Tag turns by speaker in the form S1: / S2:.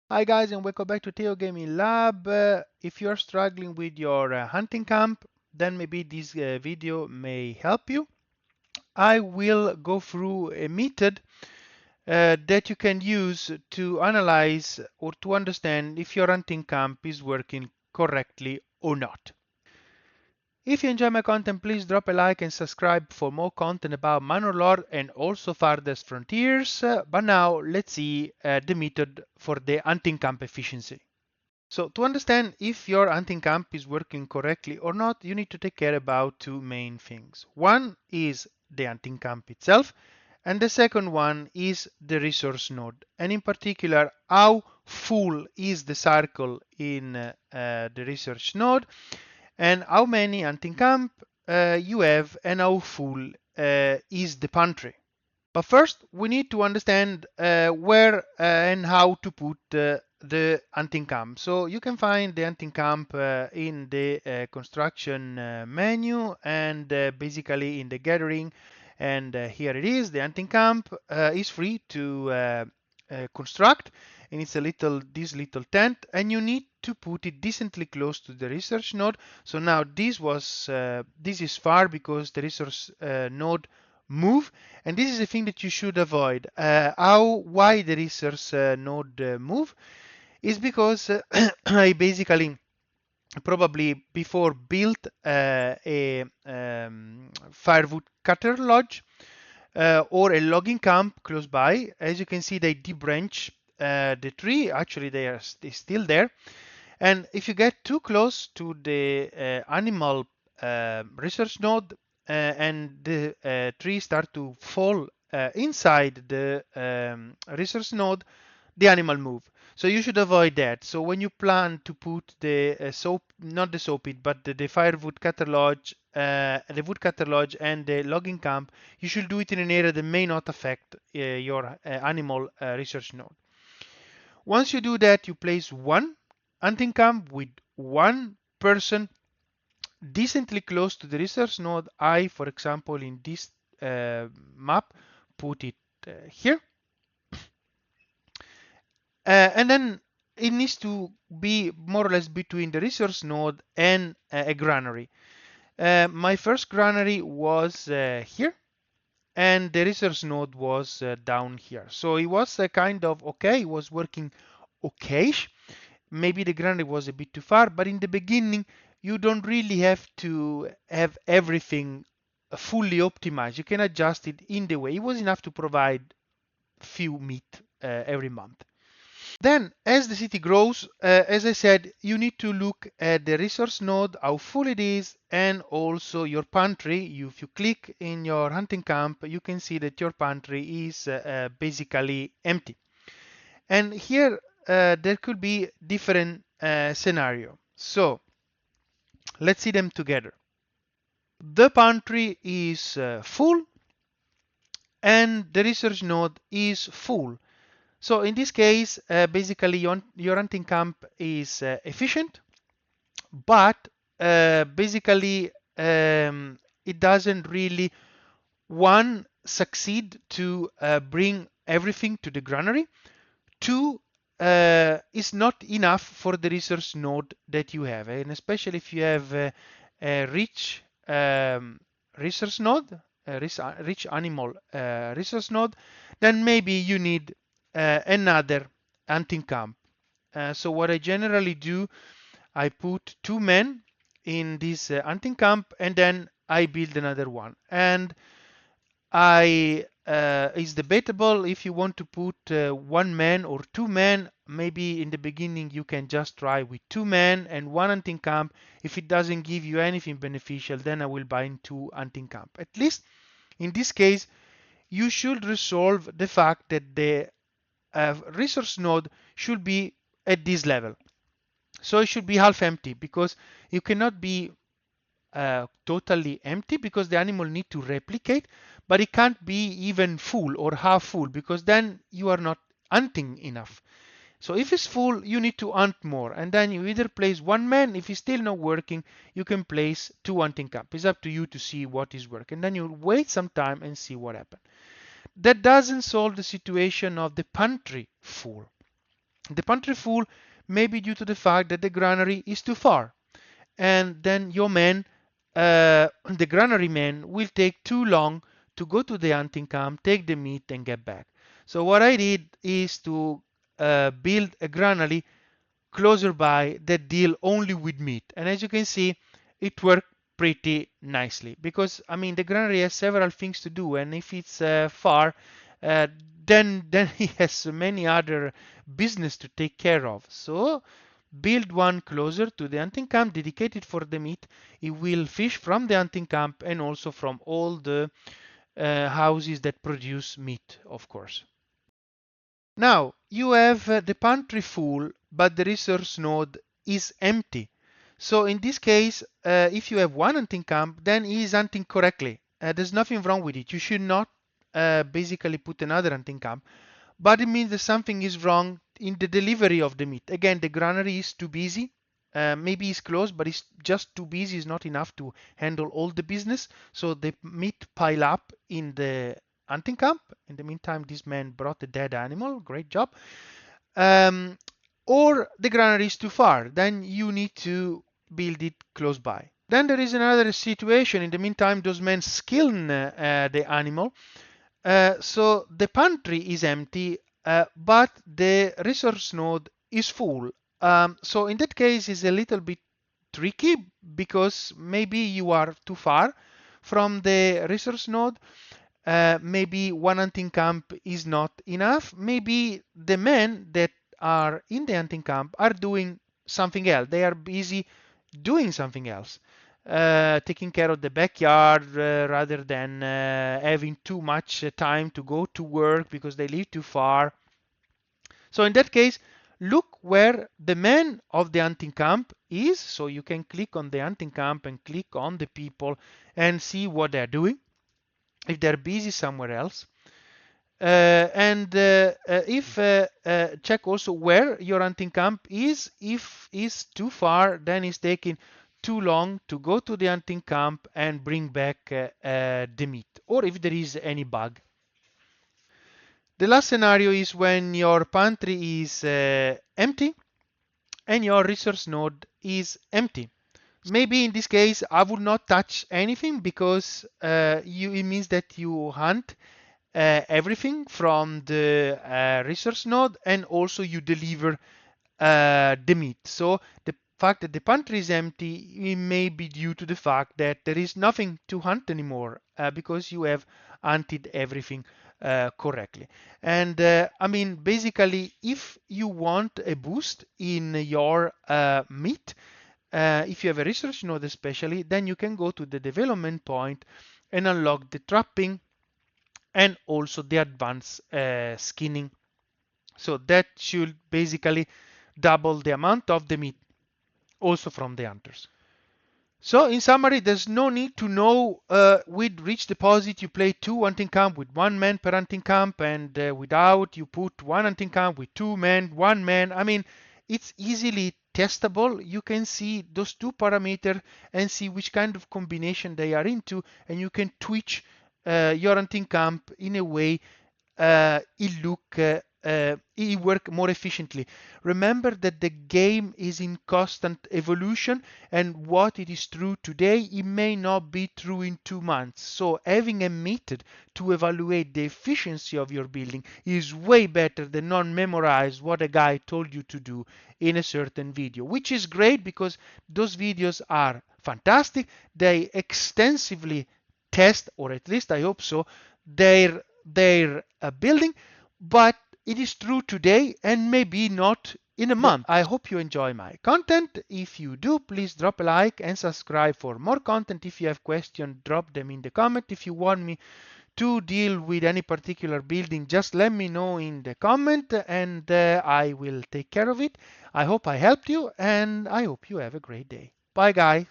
S1: Hi guys, and welcome back to TeoGamingLab. If you're struggling with your hunting camp, then maybe this video may help you. I will go through a method that you can use to analyze or to understand if your hunting camp is working correctly or not. If you enjoy my content, please drop a like and subscribe for more content about Manor Lords and also Farthest Frontiers. But now let's see the method for the hunting camp efficiency. So to understand if your hunting camp is working correctly or not, you need to take care about two main things. One is the hunting camp itself, and the second one is the resource node. And in particular, how full is the circle in the research node, and how many hunting camp you have, and how full is the pantry. But first, we need to understand where and how to put the hunting camp. So you can find the hunting camp in the construction menu and basically in the gathering. And here it is. The hunting camp is free to construct, and it's a this little tent, and you need to put it decently close to the research node. So now this is far because the resource node move, and this is a thing that you should avoid. Why the resource node move is because I basically probably before built a firewood cutter lodge or a logging camp close by. As you can see, they debranch the tree. Actually, they still there. And if you get too close to the animal research node and the trees start to fall inside the research node, the animal move. So you should avoid that. So when you plan to put the not the soap pit, but the firewood cutter lodge, the wood cutter lodge and the logging camp, you should do it in an area that may not affect your animal research node. Once you do that, you place one hunting camp with one person decently close to the research node. I, for example, in this map, put it here. And then it needs to be more or less between the resource node and a granary. My first granary was here, and the resource node was down here. So it was kind of okay, it was working okay. Maybe the granary was a bit too far, but in the beginning, you don't really have to have everything fully optimized. You can adjust it in the way. It was enough to provide few meat every month. Then, as the city grows, as I said, you need to look at the resource node, how full it is, and also your pantry. If you click in your hunting camp, you can see that your pantry is basically empty. And here, there could be different scenario. So, let's see them together. The pantry is full, and the research node is full. So in this case, basically your hunting camp is efficient, but basically it doesn't really one succeed to bring everything to the granary. Two, is not enough for the resource node that you have, and especially if you have a rich resource node, a rich animal resource node, then maybe you need another hunting camp. So what I generally do, I put two men in this hunting camp, and then I build another one. And I it's debatable if you want to put one man or two men. Maybe in the beginning you can just try with two men and one hunting camp. If it doesn't give you anything beneficial, then I will bind two hunting camp. At least in this case, you should resolve the fact that the resource node should be at this level. So it should be half empty, because you cannot be totally empty because the animal need to replicate, but it can't be even full or half full, because then you are not hunting enough. So if it's full, you need to hunt more, and then you either place one man. If it's still not working, you can place two hunting camp. It's up to you to see what is working. Then you wait some time and see what happened. That doesn't solve the situation of the pantry full. The pantry full may be due to the fact that the granary is too far, and then your man, the granary man, will take too long to go to the hunting camp, take the meat, and get back. So what I did is to build a granary closer by that deal only with meat. And as you can see, it worked pretty nicely because I mean the granary has several things to do, and if it's far, uh, then he has many other business to take care of. So build one closer to the hunting camp dedicated for the meat. It will fish from the hunting camp and also from all the houses that produce meat, of course. Now you have the pantry full, but the resource node is empty. So in this case, if you have one hunting camp, then he is hunting correctly. There's nothing wrong with it. You should not basically put another hunting camp, but it means that something is wrong in the delivery of the meat. Again, the granary is too busy. Maybe it's closed, but it's just too busy. It's not enough to handle all the business. So the meat pile up in the hunting camp. In the meantime, this man brought a dead animal. Great job. Um, or the granary is too far. Then you need to build it close by. Then there is another situation. In the meantime, those men skin the animal. So the pantry is empty, but the resource node is full. So in that case, it's a little bit tricky because maybe you are too far from the resource node. Maybe one hunting camp is not enough. Maybe the men that are in the hunting camp are doing something else. They are busy doing something else, taking care of the backyard rather than having too much time to go to work because they live too far. So in that case, look where the man of the hunting camp is. So you can click on the hunting camp and click on the people and see what they're doing, if they're busy somewhere else. And if check also where your hunting camp is. If it's too far, then it's taking too long to go to the hunting camp and bring back the meat, or if there is any bug. The last scenario is when your pantry is empty and your resource node is empty. Maybe in this case I would not touch anything because it means that you hunt everything from the resource node, and also you deliver the meat. So the fact that the pantry is empty, it may be due to the fact that there is nothing to hunt anymore because you have hunted everything correctly. And I mean, basically, if you want a boost in your meat, if you have a research node especially, then you can go to the development point and unlock the trapping and also the advanced skinning. So that should basically double the amount of the meat also from the hunters. So in summary, there's no need to know with rich deposit you play two hunting camp with one man per hunting camp, and without you put one hunting camp with two men, one man. I mean, it's easily testable. You can see those two parameters and see which kind of combination they are into, and you can twitch your hunting camp in a way it work more efficiently. Remember that the game is in constant evolution, and what it is true today, it may not be true in 2 months. So having a method to evaluate the efficiency of your building is way better than not memorize what a guy told you to do in a certain video, which is great because those videos are fantastic. They extensively test, or at least I hope so, their building, but it is true today and maybe not in a month. I hope you enjoy my content. If you do, please drop a like and subscribe for more content. If you have questions, drop them in the comment. If you want me to deal with any particular building, just let me know in the comment and I will take care of it. I hope I helped you and I hope you have a great day. Bye guys.